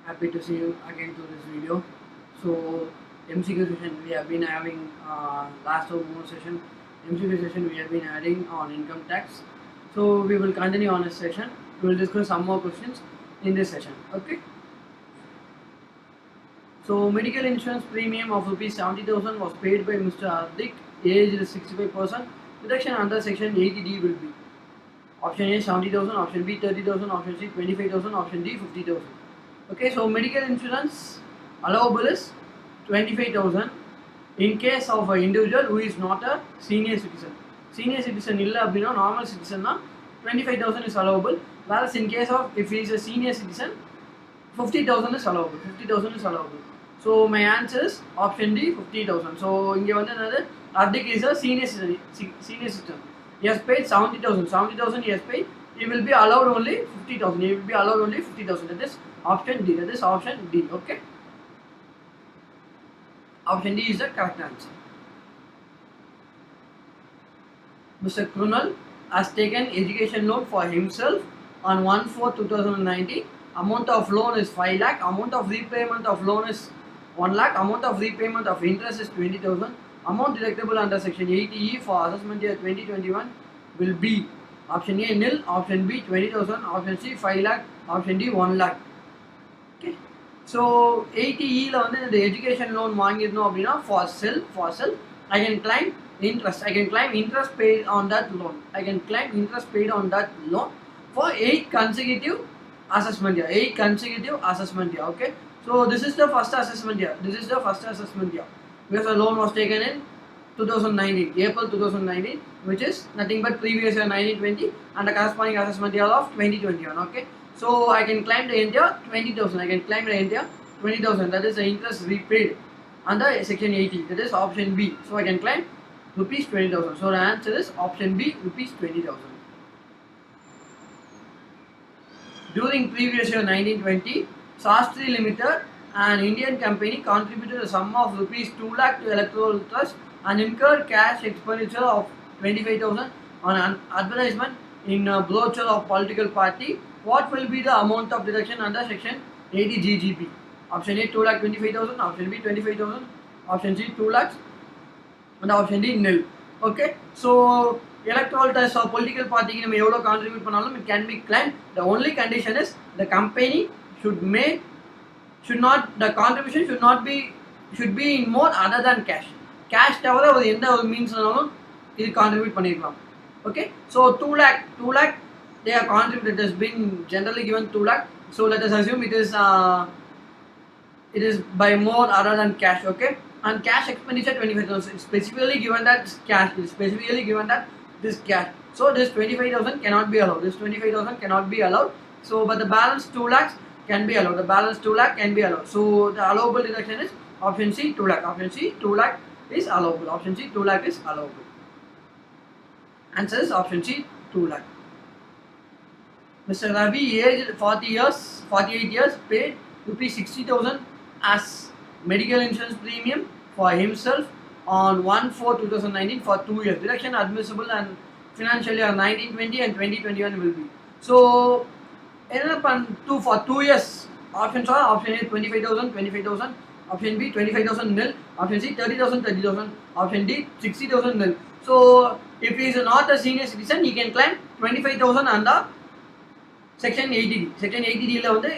Happy to see you again to this video. So MCQ session we have been having last or more session. MCQ session we have been adding on income tax. So we will continue on this session. We will discuss some more questions in this session. Okay. So medical insurance premium of rupees 70,000 was paid by Mr. Hardik, aged 65%. Deduction under section 80D will be option A 70,000, option B 30,000, option C 25,000, option D 50,000. Okay, so medical insurance allowable is 25,000 in case of an individual who is not a senior citizen. Senior citizen illa அப்படினா normal citizen na 25,000 is allowable. Whereas in case of if he is a senior citizen 50,000 is allowable. 50,000 is allowable. So my answer is option D 50,000. So இங்க வந்து என்னது Hardik is a senior citizen. He has paid 70,000. 70,000 he has paid. He will be allowed only 50,000. He will be allowed only 50,000. That is option D. That is option D. Okay. Option D is the correct answer. Mr. Krunal has taken education loan for himself on 1/4/2019. Amount of loan is 5 lakh. Amount of repayment of loan is 1 lakh. Amount of repayment of interest is 20,000. Amount deductible under section 80E for assessment year 2021 will be option A nil, option B 20,000, option C 5 lakh, option D 1 lakh. Okay. So 80E la வந்து இந்த education loan வாங்கிருந்தோம் அப்படின்னா for self I can claim interest. I can claim interest paid on that loan. I can claim interest paid on that loan for 8 consecutive assessment year. 8 consecutive assessment year. Okay. So this is the first assessment year. This is the first assessment year. Because the loan was taken in 2019, April 2019, which is nothing but previous year 1920 and the corresponding assessment year of 2021. Okay. So I can claim the entire 20,000. I can claim the entire 20,000. That is the interest repaid under section 80. That is option B. So I can claim rupees 20,000. So the answer is option B, rupees 20,000. During previous year 1920, Sastri Limited, an Indian company, contributed a sum of rupees 2 lakh to electoral trust and incurred cash expenditure of 25,000 on an advertisement in a brochure of political party. What will be the amount of deduction under section 80 GGB? Option A 2 lakh 25,000, option B 25,000, option C 2 lakhs, and option D nil. Okay, so electoral trust or political party நம்ம எவ்வளவு contribute பண்ணாலும் it can be claimed. The only condition is the company the contribution should be in more other than cash. Cash தவிர ஒரு எந்த ஒரு மீன்ஸ்னாலும் இது contribute பண்ணிருக்கலாம். Okay, so 2 lakh they are contributed. It has been generally given 2 lakh. So let us assume it is by more other than cash. Okay, and cash expenditure 25,000. It's specifically given that cash. It's specifically given that this cash. So this 25,000 cannot be allowed. This 25,000 cannot be allowed. So but the balance 2 lakhs can be allowed. The balance 2 lakh can be allowed. So the allowable deduction is option C 2 lakh. Option C 2 lakh is allowable. Option C 2 lakh is allowable. Answer is option C 2 lakh. Mr. Ravi, aged 48 years, paid rupees 60,000 as medical insurance premium for himself on 1/4/2019 for 2 years. Deduction admissible and financial year 1920 and 2021 will be. So, for 2 years, options are option A 25,000, option B 25,000 nil, option C 30,000, option D 60,000 nil. So, if he is not a senior citizen, he can claim 25,000 under section 80D. Section 80D la வந்து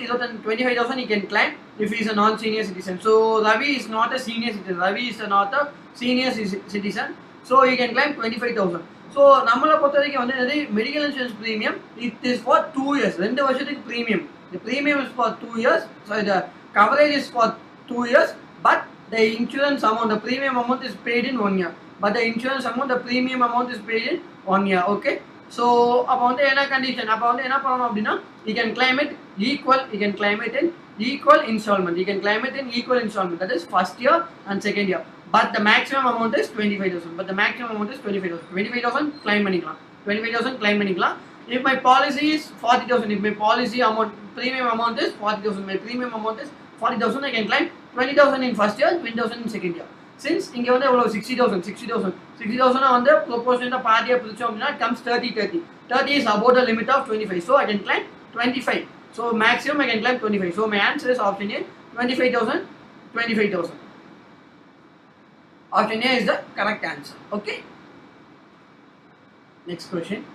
25,000 he can claim if he is a non-senior citizen. So Ravi is not a senior citizen. Ravi is not a senior citizen. So he can claim 25,000. So நம்மள பொறுத்த வரைக்கும் வந்து என்னது medical insurance premium it is for 2 years. 2 வருஷத்துக்கு premium. The premium is for 2 years. So the coverage is for 2 years but the insurance amount, the premium amount is paid in 1 year. But the insurance amount, the premium amount is paid in 1 year. Okay. So அப்போ வந்து என்ன condition அப்போ வந்து என்ன பண்ணணும் அப்படின்னா you can claim it in equal installment. You can claim it in equal installment. That is first year and second year. But the maximum amount is 25,000. 25,000 claim பண்ணிக்கலாம். 25,000 claim பண்ணிக்கலாம். If my policy is 40,000, if my policy amount premium amount is 40,000, my premium amount is 40,000, I can claim 20,000 in first year, 20,000 in second year. Since இங்க வந்து எவ்வளவு 60,000 வந்து proportionate பார்ட்டியா பிரிச்சோம் அப்படின்னா comes 30 is above the limit of 25. So I can claim 25. So maximum I can claim 25. So my answer is option A, 25,000, 25,000. Option A is the correct answer. Okay. Next question.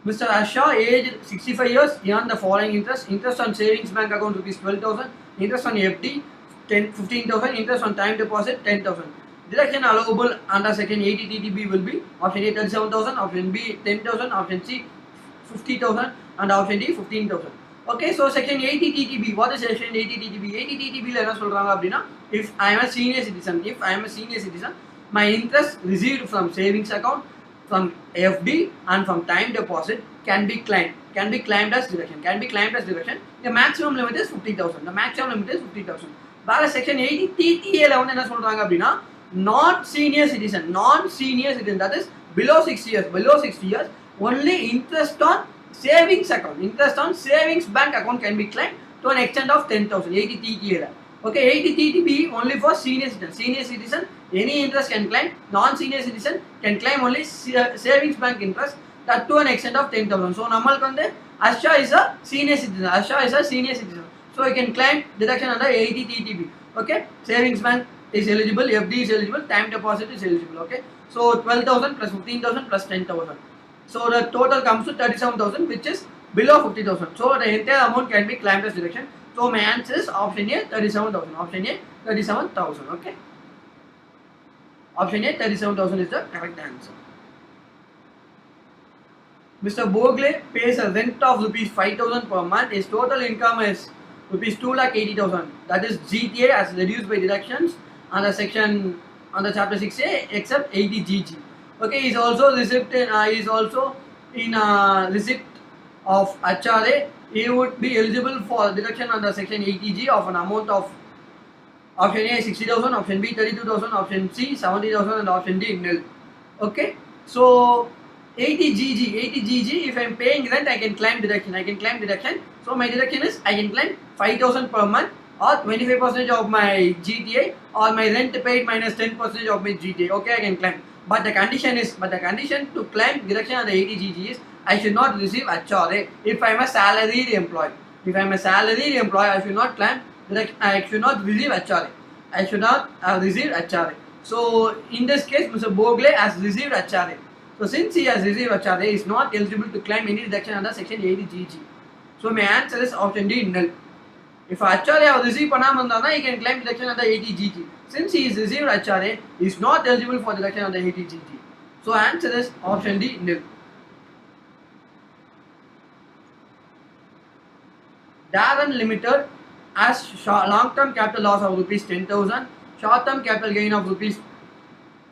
Mr. Asha, aged 65 years, earned the following interest. Interest on savings bank account rupees 12,000. Interest on FD 15,000. Interest on time deposit 10,000. Deduction allowable under section 80 TTB will be option A 37,000, option B 10,000, option C 50,000 and option D 15,000. Okay, so section 80 TTB. What is section 80 TTB? 80 TTB la enna solranga appadina, if I am a senior citizen, my interest received from savings account, from FD and from time deposit can be claimed as deduction. The maximum limit is 50,000. But section 80 TTA la enna solranga appadina, not senior citizen, that is below 60 years, only interest on savings bank account can be claimed to an extent of 10,000. 80 TTA. Okay, 80 TTB only for senior citizen, any interest can claim. Non-senior citizen can claim only savings bank interest, that to an extent of 10,000. So namalku Asha is a senior citizen. So he can claim deduction under 80 TTB. Okay, savings bank is eligible, FD is eligible, time deposit is eligible. Okay, so 12,000 plus 15,000 plus 10,000. So the total comes to 37,000, which is below 50,000. So the entire amount can be claimed as deduction. So my answer is option A 37,000. Option A 37,000. Okay. Option A 37,000 is the correct answer. Mr. Bogle pays a rent of rupees 5,000 per month. His total income is rupees 2,80,000. That is GTA as reduced by deductions under section under chapter 6A except 80 GG. Okay, he is also receipt in receipt of HRA. He would be eligible for deduction under section 80G of an amount of option A 60,000, option B 32,000, option C 70,000 and option D nil. Okay, so 80GG, if I am paying rent, I can claim deduction. So my deduction is I can claim 5,000 per month or 25% of my GTA or my rent paid minus 10% of my GTA. Okay, I can claim. But the condition to claim deduction under 80GG is I should not receive HRA if I am a salaried employee. I should not claim deduction. I should not receive HRA. I should not receive HRA. So in this case, Mr. Bogle has received HRA. So since he has received HRA, he is not eligible to claim any deduction under section 80GG. So my answer is option D null. If HRA have received panamandana, he can claim deduction under 80GG. Since he is received HRA, he is not eligible for deduction under 80GG. So answer is option D nil. Darren Limited has long-term capital loss of rupees 10,000, short-term capital gain of rupees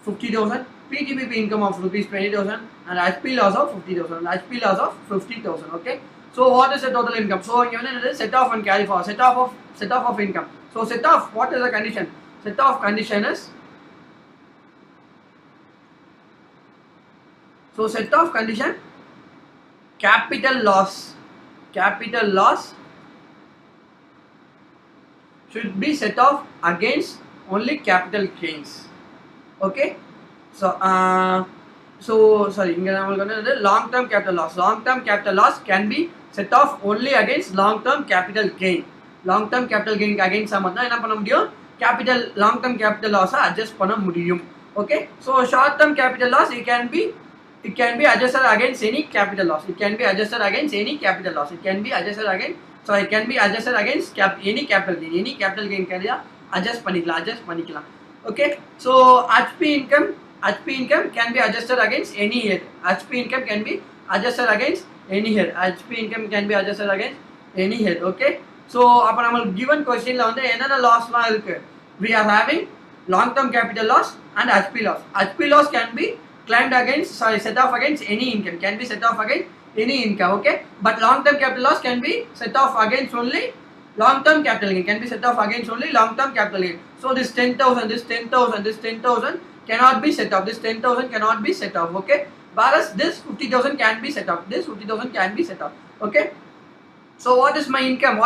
50,000, PTBP income of rupees 20,000 and HP loss of 50,000. Okay. So what is the total income? So given it is set off and carry forward. Set off of income. So set off, what is the condition? Set off condition is, so set off condition, capital loss should be set off against only capital gains. Okay. So sorry, long-term capital loss can be set off only against long-term capital gain. Long-term capital gain against long-term capital loss adjust panna mudiyum. Okay, so short-term capital loss it can be adjusted against any capital loss. It can be adjusted against any capital gain can adjust panikla. Okay, so HP income can be adjusted against any head. HP income can be adjusted against any head. Okay, so upon given question la enna loss la irukku, we are having long term capital loss and HP loss can be claimed against, set off against any income, okay, but long term capital loss can be set off against only long term capital gain, so this 10,000 cannot be set off. Okay, whereas this 50,000 can be set off. Okay, so what is my income?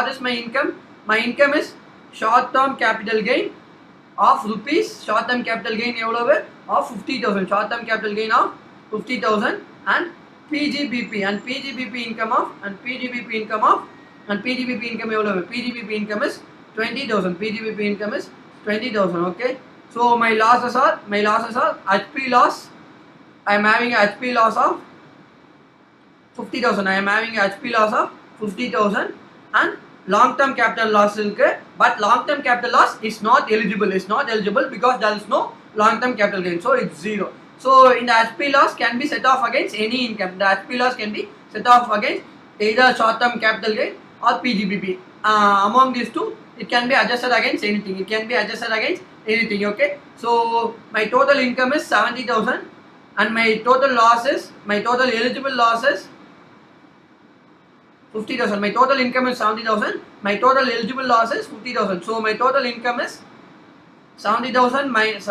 My income is short term capital gain of rupees, of 50,000, and PGBP income of and PGBP income எவ்வளவு? PGBP income is 20,000. PGBP income is 20,000. Okay. So my losses are HP loss. I am having a HP loss of 50,000. I am having a HP loss of 50,000 and long term capital loss இருக்கு. But long term capital loss is not eligible. It's not eligible because there is no long term capital gain. So it's zero. So in the HP loss can be set off against any income. The HP loss can be set off against either short term capital gain or PGBP. Among these two, it can be adjusted against anything. It can be adjusted against anything. Okay. So my total income is 70,000 and my total eligible loss is 50,000. My total income is 70,000. My total eligible loss is 50,000. So my total income is 70,000 minus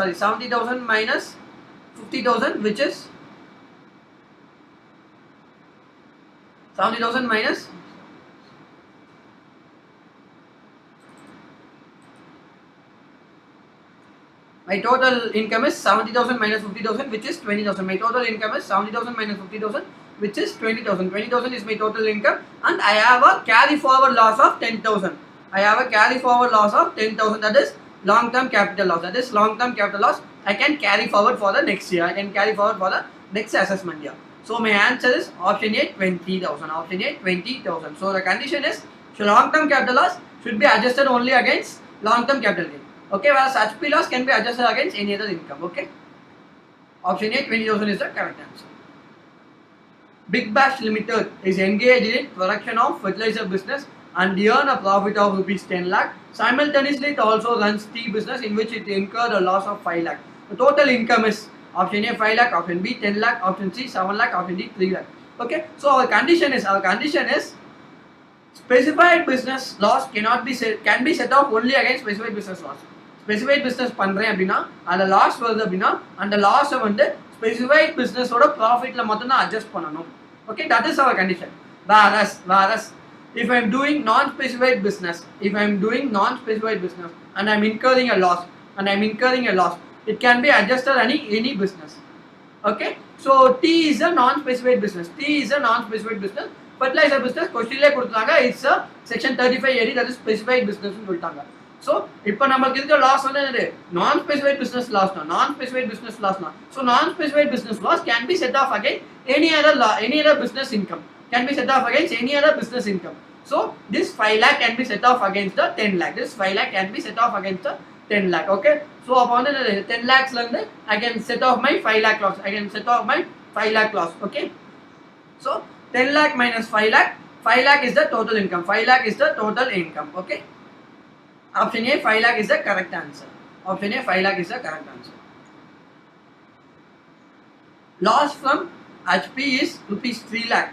50,000, which is 70,000 minus my total income is 70,000 minus 50,000, which is 20,000. My total income is 70,000 minus 50,000, which is 20,000. 20,000 is my total income, and I have a carry forward loss of 10,000. I have a carry forward loss of 10,000. That is long term capital loss. That is long term capital loss. I can carry forward for the next year. I can carry forward for the next assessment year. So my answer is option A, 20,000. Option A, 20,000. So the condition is long term capital loss should be adjusted only against long term capital gain. Okay, whereas HP loss can be adjusted against any other income. Okay, option A, 20,000 is the correct answer. Big Bash Limited is engaged in production of fertilizer business and earn a profit of rupees 10 lakh. Simultaneously, it also runs tea business in which it incurred a loss of 5 lakh. The total income is option A 5 lakh, option B 10 lakh, option C 7 lakh, option D 3 lakh. Okay, so our condition is specified business loss can be set off only against specified business loss. Specified business பண்றேன் அப்படின்னா அந்த loss வருது அப்படின்னா அந்த லாஸை வந்து specified பிஸ்னஸோட ப்ராஃபிட்ல மட்டும் தான் அட்ஜஸ்ட் பண்ணணும். Okay, that is our condition. whereas if I am doing non-specified business and I am incurring a loss it can be adjusted any business. Okay, so tea is a non-specified business. Fertilizer business கொஸ்டின்ல கொடுத்தாங்க, it's a section 35 AD, that is specified business னு சொல்லிட்டாங்க. So இப்போ நமக்கு இருக்க loss வந்து என்னது? நான் ஸ்பெசிஃபைட் பிசினஸ் லாஸ் தான். So non specified business loss can be set off against any other business income. So this 5 lakh can be set off against the 10 lakh. Okay, so upon the 10 lakhs I can set off my 5 lakh loss. Okay, so 10 lakh minus 5 lakh is the total income. Okay, option A 5 lakh is the correct answer. Loss from HP is rupees 3 lakh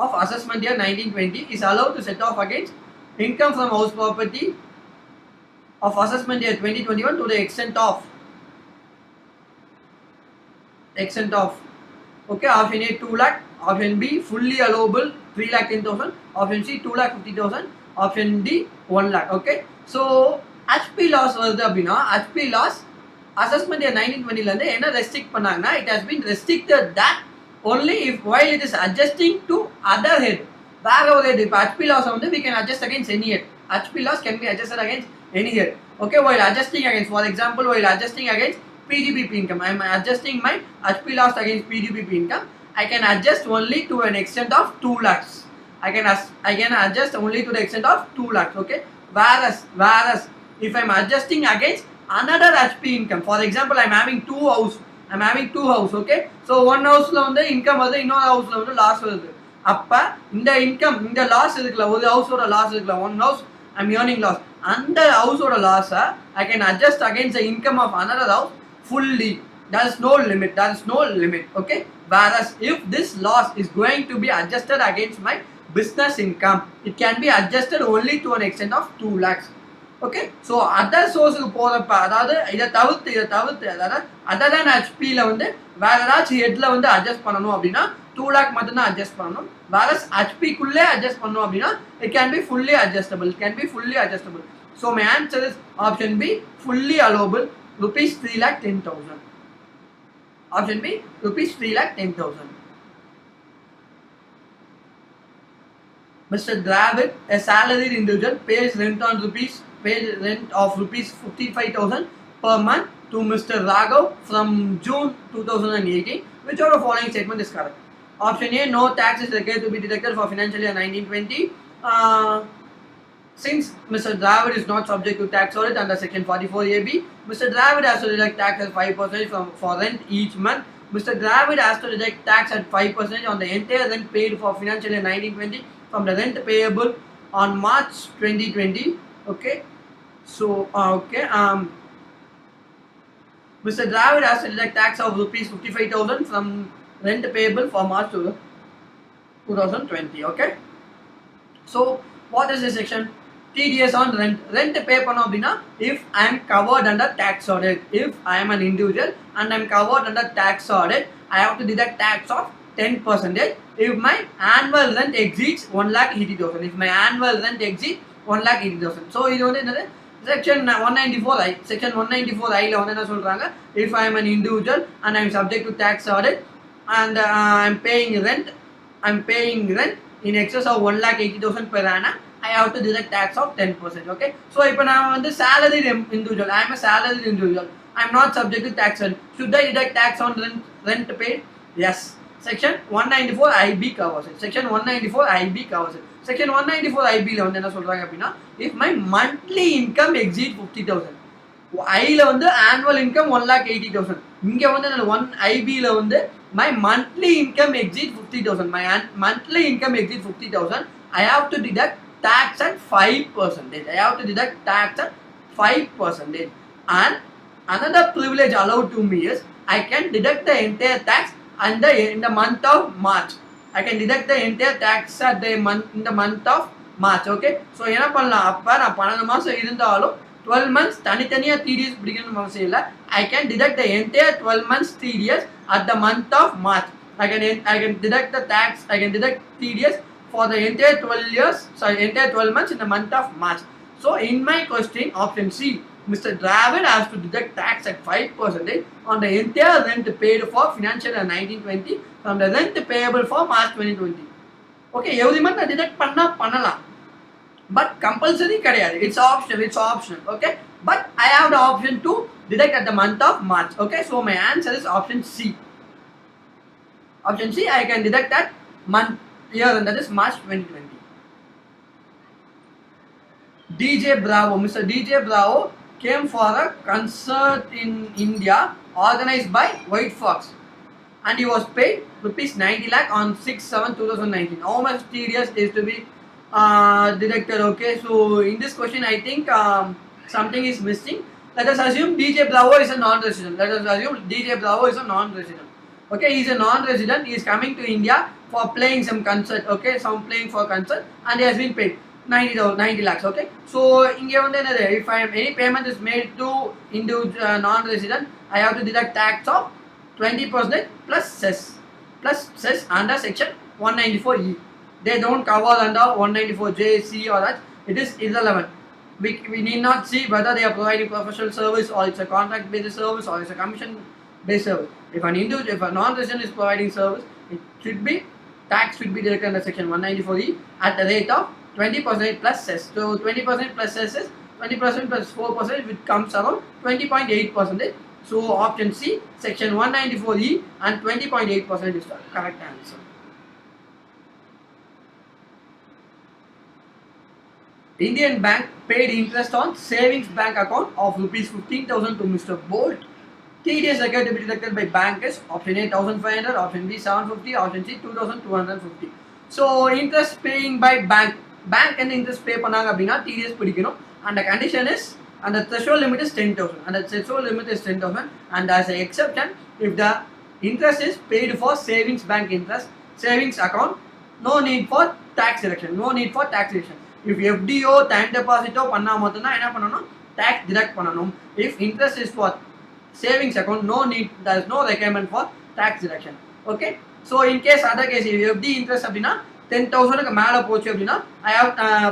of assessment year 1920 is allowed to set off against income from house property of assessment year 2021 to the extent of okay, option A 2 lakh, option B fully allowable 3 lakh 10,000, option C 2 lakh 50,000, option D 1 lakh. Okay, so HP loss வருது அப்படின்னா HP loss assessment year 1920 ல இருந்து என்ன restrict பண்ணாங்கன்னா, it has been restricted that only if while it is adjusting to other head. வேற ஒரு head, இப்போ HP loss வந்து we can adjust against any head. HP loss can be adjusted against any head. Okay, while adjusting against PGBP income, I am adjusting my HP loss against PGBP income. I can adjust only to an extent of 2 lakhs. I can adjust only to the extent of 2 lakhs. Okay, whereas if I am adjusting against another HP income, for example I am having two house. Okay, so one house la வந்து income வருது, இன்னொரு ஹவுஸ்ல வந்து loss வருது. அப்ப இந்த income இந்த loss இருக்குல, ஒரு ஹவுஸோட லாஸ் இருக்குல, one house I am earning loss, அந்த ஹவுஸோட loss I can adjust against the income of another house fully. There is no limit. Okay, whereas if this loss is going to be adjusted against my business income, it can be adjusted only to an extent of 2 lakhs. Okay, so other source க்கு போறப்ப, அதாவது இத தவிர்த்து அதாவது other than HP ல வந்து வேற ஏதாச்சும் ஹெட்ல வந்து அட்ஜஸ்ட் பண்ணனும் அப்படினா 2 lakh மட்டும் தான் அட்ஜஸ்ட் பண்ணனும். whereas HP குள்ளே அட்ஜஸ்ட் பண்ணனும் அப்படினா it can be fully adjustable. So my answer is option B, fully allowable, rupees 3,10,000. Option B, rupees 3,10,000. Mr. Dravid, a salaried individual, pays rent of rupees 55,000 per month to Mr. Raghav from June 2018. Which of the following statement is correct? Option A, no tax is required to be deducted for financial year 1920. Since Mr. Dravid is not subject to tax audit under section 44AB, Mr. Dravid has to deduct tax at 5% for rent each month. Mr. Dravid has to deduct tax at 5% on the entire rent paid for financial year 1920 from the rent payable on March 2020. Okay, so Mr. Dravid has to deduct tax of rupees 55,000 from rent payable for March 2020. Okay, so what is this section? TDS on rent. Rent pay பண்ணோம் அப்படின்னா if I am covered under tax audit, if I am an individual and I am covered under tax audit, I have to deduct tax of 10% if my annual rent exceeds 1,80,000. If my annual rent exceeds 1,80,000. So இது வந்து என்னது section 194I. Section 194I ல வந்து என்ன சொல்றாங்க? If I am an individual and I am subject to tax audit and I am paying rent in excess of 1,80,000 per annum, I have to deduct tax of 10%. Okay, so இப்போ நான் வந்து salaried individual, I am a salaried individual, I am not subject to tax audit. Should I deduct tax on rent paid? Yes. Section 194IB covers it. Section 194IB covers it. Section 194IB ல வந்து என்ன சொல்றாங்க அப்படின்னா if my monthly income exceed 50,000, I ல வந்து annual income 1,80,000. இங்க வந்து 1IB ல வந்து my monthly income exceed 50,000. My monthly income exceed 50,000. I have to deduct tax at 5%. I have to deduct tax at 5%. And another privilege allowed to me is I can deduct the entire tax in the month of March. I can deduct the entire tax at in the month of March. Okay, so என்ன பண்ணலாம், அப்ப நான் 12 மாசம் இருந்தாலும் 12 months தனித்தனியா TDS பிடிக்கணும்னு அவசியம் இல்லை. I can deduct the entire 12 months TDS at the month of March. I can deduct the tax, I can deduct TDS for the entire 12 months in the month of March. So in my question, option C, Mr. Dravid has to deduct tax at 5% on the entire rent paid for financial year 1920 from the rent payable for March 2020. Okay, every month I deduct பண்ணலாம், but compulsory கிடையாது. It's optional. Okay, but I have the option to deduct at the month of March. Okay, so my answer is option C. Option C, I can deduct that month year, and that is March 2020. DJ Bravo, Mr. DJ Bravo came for a concert in India organized by White Fox, and he was paid rupees 90 lakh on 6/7/2019. How much TDS is to be deducted? Okay, so in this question I think something is missing. Let us assume DJ Bravo is a non-resident. Okay, he is a non-resident. He is coming to India for playing some concert. Okay, playing for concert, and he has been paid 90 lakhs. Okay, so inge vandu enadhu, if any payment is made to non-resident, I have to deduct tax of 20% plus cess under section 194E. They don't cover under 194J, C or that. It is irrelevant. We need not see whether they are providing professional service or it's a contract based service or it's a commission based service. If a non-resident is providing service, it should be tax should be deducted under section 194E at the rate of 20% plus cess. So 20% plus cess is 20% plus 4%, which comes around 20.8%. So option C, section 194E and 20.8% is the correct answer. Indian Bank paid interest on savings bank account of rupees 15,000 to Mr. Bolt. TDS required to be deducted by bank is option A 1,500, option B 750, option C 2,250. So interest paying by bank and interest pay பண்ணாங்க அப்படின்னா TDS பிடிக்கணும், and the condition is, and the threshold limit is 10,000, and the threshold limit is 10,000, and as an exception, if the interest is paid for savings bank interest, savings account, no need for tax deduction. If FDO time deposit பண்ணா மட்டும் தான் என்ன பண்ணணும், tax deduct பண்ணணும். If interest is for savings account, there is no requirement for tax deduction. Okay, so in case other case, if FD interest அப்படின்னா 10,000 மேல போச்சு அப்படின்னா I have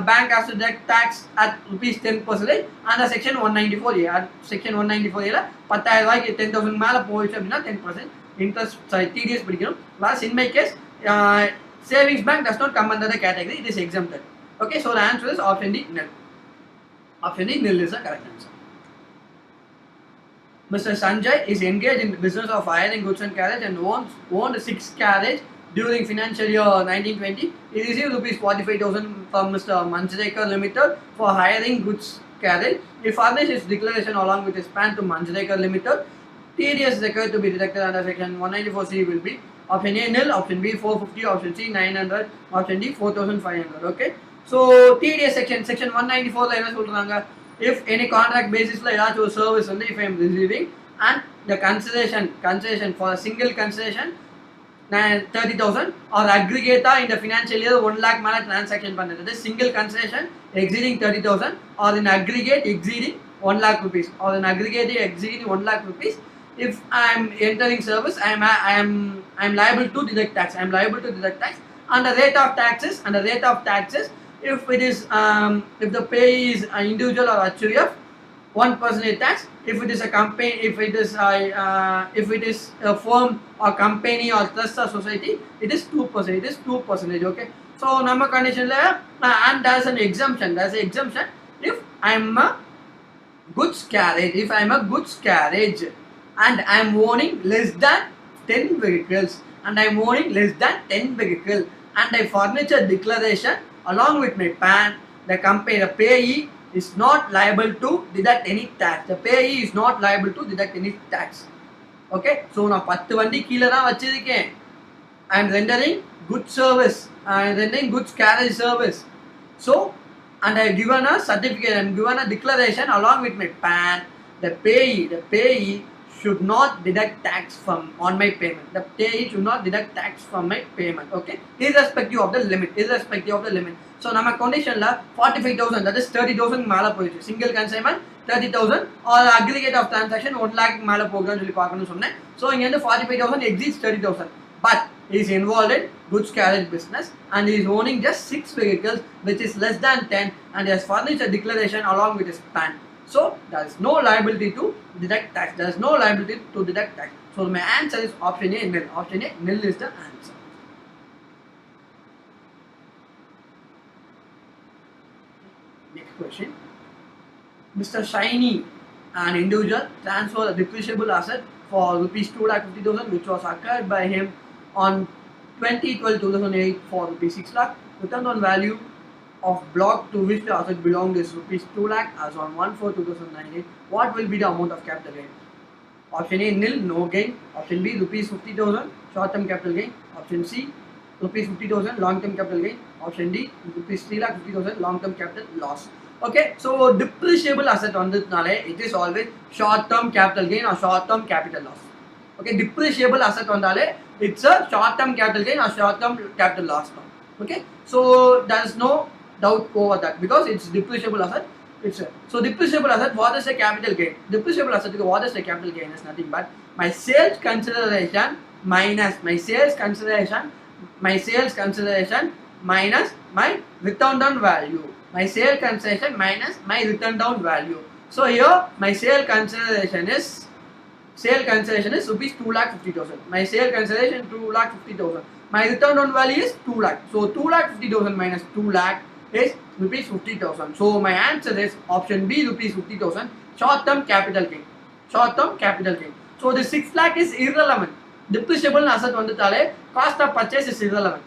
bank has to deduct tax at rupees 10% under section 194A. Section 194A ல 10,000 ரூபாய்க்கு 10,000 மேல போச்சு அப்படின்னா 10% interest TDS பிடிக்கணும். Last in my case, Savings bank does not come under the category, it is exempted. Okay, so the answer is option D, nil. Option D, nil is the correct answer. Mr. Sanjay is engaged in the business of hiring goods and carriage and owned 6 carriage during financial year 1920. He received rupees 45,000 from Mr. Manjrekar Limited for hiring goods carriage. He furnished his declaration along with his PAN to Manjrekar Limited. TDS is required to be deducted under section 194C will be option A nil, option B 450, option C 900, option D 4500. Okay. So TDS section 194 la enna solranga, if any contract basis la edachu service வந்து if I am receiving and the consideration for a single consideration 30,000 or aggregator in the financial year 1 lakh மேல transaction பண்ணது single consideration exceeding 30,000 or in aggregate exceeding 1 lakh rupees or in aggregate exceeding 1 lakh rupees. If I am entering service, I am liable to deduct tax. I am liable to deduct tax. And the rate of taxes, if it is if the payee is an individual or HUF, 1% tax. If it is a company, if it is a firm or company or trust or society, it is 2%. It is 2%. Okay. So number condition layer, and there is an exemption. There is an exemption if I am a goods carriage. If I am a goods carriage and I am owning less than 10 vehicles, and I am owning less than 10 vehicles, and I furnish a declaration along with my PAN, the company, the payee is not liable to deduct any tax. The payee is not liable to deduct any tax. Okay, so நான் 10 வண்டி கீழ தான் வச்சிருக்கேன். I am rendering good service. I am rendering goods carriage service. So, and I have given a certificate, I am given a declaration along with my PAN. The payee should not deduct tax from on my payment. The payee should not deduct tax from my payment. Okay, irrespective of the limit. So நம்ம conditionல 45,000, that is 30,000 மேல போயிடுச்சு. Single consignment 30,000 or aggregate of transaction 1 lakh மேல போகுதுன்னு சொல்லி பார்க்கணும்னு சொன்னேன். So இங்க வந்து 45,000 exceeds 30,000, but he is involved in goods carriage business and he is owning just 6 vehicles which is less than 10, and he has furnished a declaration along with his PAN. So there is no liability to deduct tax. There is no liability to deduct tax. So my answer is option A, nil. Option A, nil is the answer. Next question. Mr. Shiny, an individual, transferred a depreciable asset for rupees 2,50,000 which was acquired by him on 2012-2008 for rupees 6 lakh. Return on value of block to which the asset belonged is rupees 2 lakh as on 1/4/2019. What will be the amount of capital gain? Option A nil, no gain. Option B rupees 50,000 short term capital gain. Option C rupees 50,000 long term capital gain. Option D rupees 3,50,000 long term capital loss. Okay, so depreciable asset vandadnale it is always short term capital gain or short term capital loss. Okay, depreciable asset vandale it's a short term capital gain or short term capital loss. Okay, so there is no doubt over that because it's depreciable asset. So depreciable asset, what is the capital gain? Depreciable asset, what is the capital gain? Is nothing but my sales consideration minus my sales consideration minus my return down value. My sale consideration minus my return down value. So here my sale consideration is rupees 2,50,000. My sale consideration 2,50,000. My return on value is 2 lakh. So 2,50,000 minus 2 lakh is rupees 50,000. So my answer is option B, rupees 50,000. Short term capital gain. So the 6 lakh is irrelevant. Depreciable asset vandutale cost of purchase is irrelevant.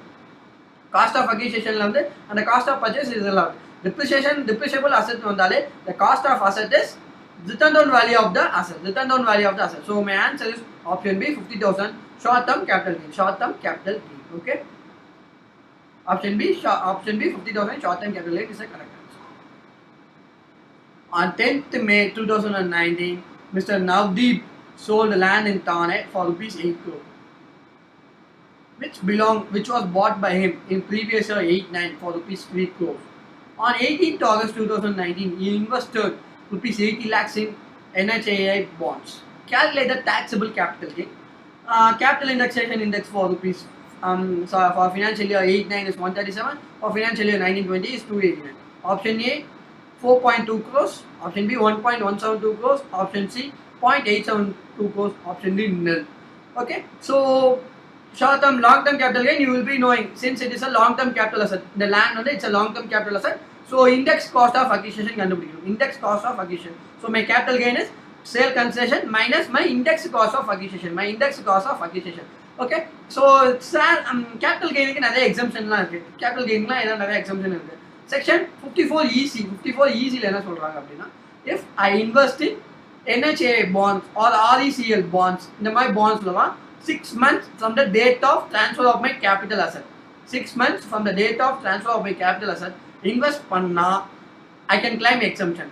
Cost of acquisition and the cost of purchase is irrelevant. Depreciable asset vandale the cost of asset is return down value of the asset. So my answer is option B, 50,000 short term capital gain. Okay, option B 50,000 short term capital gain is the correct answer. On 10th May 2019, Mr. Navdeep sold land in Thane for rupees 8 crore which was bought by him in previous year 8-9 for rupees 3 crore. On 18th August 2019, he invested rupees 80 lakhs in NHAI bonds. Calculate the taxable capital gain. Capital indexation index for rupees for financial year 8-9 is 137. For financial year 19-20 is 289. Option A 4.2 crores. Option B 1.172 crores. Option C 0.872 crores. Option D nil. Okay, so short term, long term capital gain, you will be knowing, since it is a long term capital asset, the land on it, it's a long term capital asset. So index cost of acquisition கண்டுபிடிக்கணும். Index cost of acquisition. So my capital gain is sale consideration minus my index cost of acquisition. My index cost of acquisition. Okay. So capital gain க்கு நிறைய exemptionலாம் இருக்கு. capital gainலாம் ஏதா நிறைய exemption இருக்கு. Section 54EC. 54EC ல என்ன சொல்றாங்க அப்படின்னா, if I invest in NHA bonds or RECL bonds, இந்த மாதிரி bondsலலாம் 6 months from the date of transfer of my capital asset. 6 months from the date of transfer of my capital asset, invest பண்ணா I can claim exemption.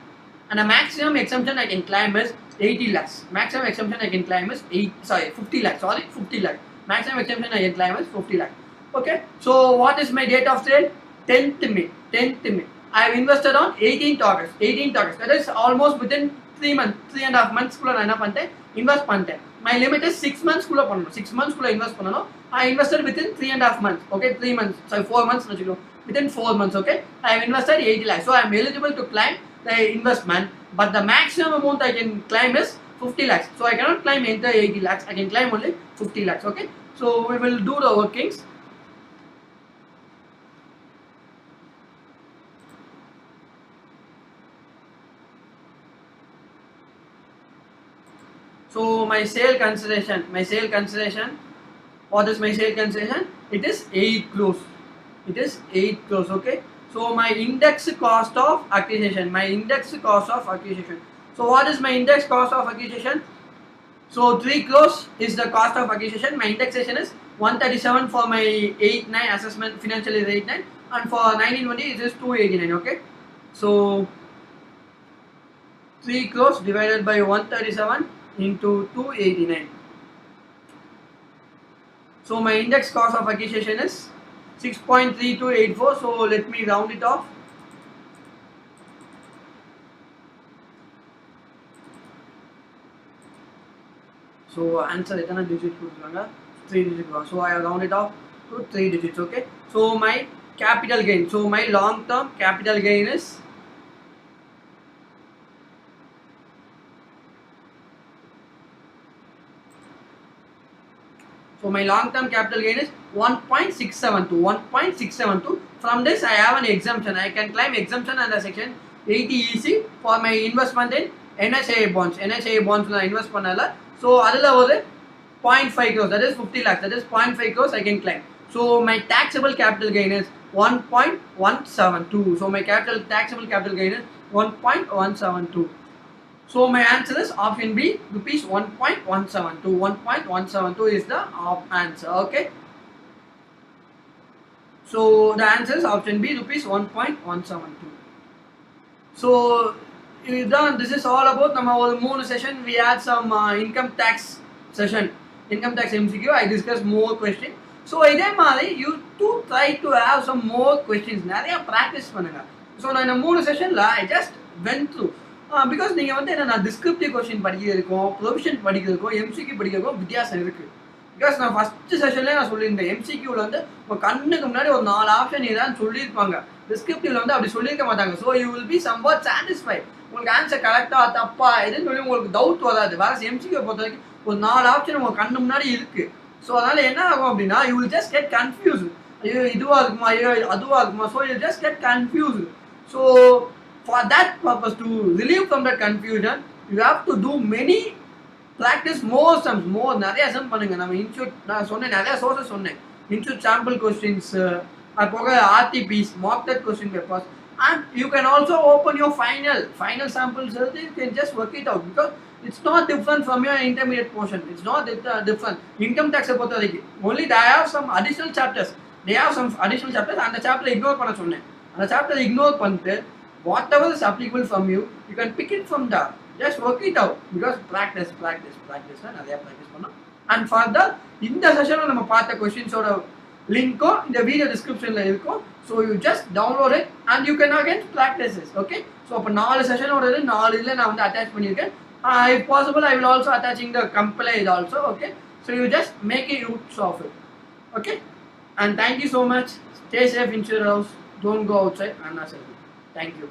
And the maximum exemption I can claim is 80 lakhs. Maximum exemption I can claim is 50 lakhs. Sorry, 50 lakhs. Maximum exemption I can claim is 50 lakhs. Okay. So what is my date of sale? 10th May. 10th May. I have invested on 18th August. 18th August. That is almost within 3 months, 3.5 months குள்ள நான் என்ன பண்ணிட்டேன், invest பண்ணிட்டேன். My limit is 6 months குள்ள பண்ணணும். 6 months குள்ள invest பண்ணணும். I invested within 3.5 months. Okay, 3 months. Sorry, 4 months வச்சுக்கோ. Within 4 months, okay, I have invested 80 lakhs. So I am eligible to claim the investment, but the maximum amount I can claim is 50 lakhs. So I cannot claim entire 80 lakhs. I can claim only 50 lakhs. Okay. So we will do the workings. So my sale consideration. What is my sale consideration? It is 8 crores. It is 8 crores. Okay. So my index cost of acquisition. So what is my index cost of acquisition? So 3 crores is the cost of acquisition. My indexation is 137 for my 8-9 assessment. Financial is 8-9, and for 1920 it is 289. Okay. So 3 crores divided by 137 into 289. So my index cost of acquisition is 6.3284. So let me round it off. So answer etana digit கொடுத்துருக்காங்க, 3 digit. So I have rounded off to 3 digits. Okay. So my capital gain. So my long term capital gain is my long-term capital gain is 1.672. 1.672. From this, I have an exemption. I can claim exemption under section 80EC for my investment in NHA bonds. NHA bonds la invest பண்ணல. So adula ஒரு 0.5 crores. That is 50 lakhs. That is 0.5 crores I can claim. So my taxable capital gain is 1.172. So my taxable capital gain is 1.172. So my answer is option B, rupees 1.172. 1.172 is the answer. Okay. So the answer is option B, rupees 1.172. So this is all about our moon session. We had some income tax session, income tax MCQ. I discussed more questions. So இதே மாதிரி you too try to have some more questions. நிறைய practice பண்ணுங்க. So நான் இந்த மூணு செஷன்ல I just went through. Because நீங்கள் வந்து என்ன, டிஸ்கிரிப்டிவ் கொஸ்டின் படிக்கிறதுக்கும் ப்ரொவிஷன் படிக்கிறதுக்கும் எம்சிக்யூ படிக்கிறதுக்கும் வித்தியாசம் இருக்குது. பிகாஸ் நான் ஃபஸ்ட்டு செஷன்லேயே நான் சொல்லியிருந்தேன், எம்சிக்யூவில் வந்து உங்கள் கண்ணுக்கு முன்னாடி ஒரு 4 ஆப்ஷன் ஏதாவது சொல்லியிருப்பாங்க, டிஸ்கிரிப்டிவில் வந்து அப்படி சொல்லியிருக்க மாட்டாங்க. So you will be somewhat satisfied. உங்களுக்கு ஆன்சர் கரெக்டாக தப்பா எதுன்னு சொல்லி உங்களுக்கு டவுட் வராது. வேறு எம்சிக்யூ பொறுத்த வரைக்கும் ஒரு 4 ஆப்ஷன் உங்கள் கண்ணு முன்னாடி இருக்குது. ஸோ அதனால் என்ன ஆகும் அப்படின்னா, you will just get confuse. ஐயோ இதுவாக இருக்குமா, ஐயோ அதுவாக இருக்குமா. So you just get confuse. So for that purpose, to relieve from that confusion, you have to do many practice, more sums, more நிறைய sum பண்ணுங்க. நம்ம இன்ஸ்டியூட் நான் சொன்னேன், நிறைய சோர்சஸ் சொன்னேன். இன்ஸ்டியூட் சாம்பிள் கொஸ்டின்ஸ், அது போக RTPs, mock test question papers, and you can also open your final samples. You can just work it out because it's not different from your intermediate portion. It's not different. Income tax பொறுத்த வரைக்கும் only they have some additional chapters. They have some additional chapters. அந்த chapter ignore பண்ண சொன்னேன். அந்த chapter ignore பண்ணிட்டு whatever is applicable from you can pick it from there. Just work it out because practice நிறைய practice பண்ணோம். And further இந்த செஷன்ல நம்ம பார்த்த கொஸ்டின்ஸோட லிங்க்கும் இந்த வீடியோ டிஸ்கிரிப்ஷன்ல இருக்கும். So you just download it and you can again practice this. Okay. So அப்ப 4 செஷனோட 4 இதுல நான் வந்து அட்டாச் பண்ணியிருக்கேன். If possible I will also attaching the compiled also. Okay. So you just make a use of it. Okay. And thank you so much. Stay safe inside your house. Don't go outside unnecessarily. Thank you.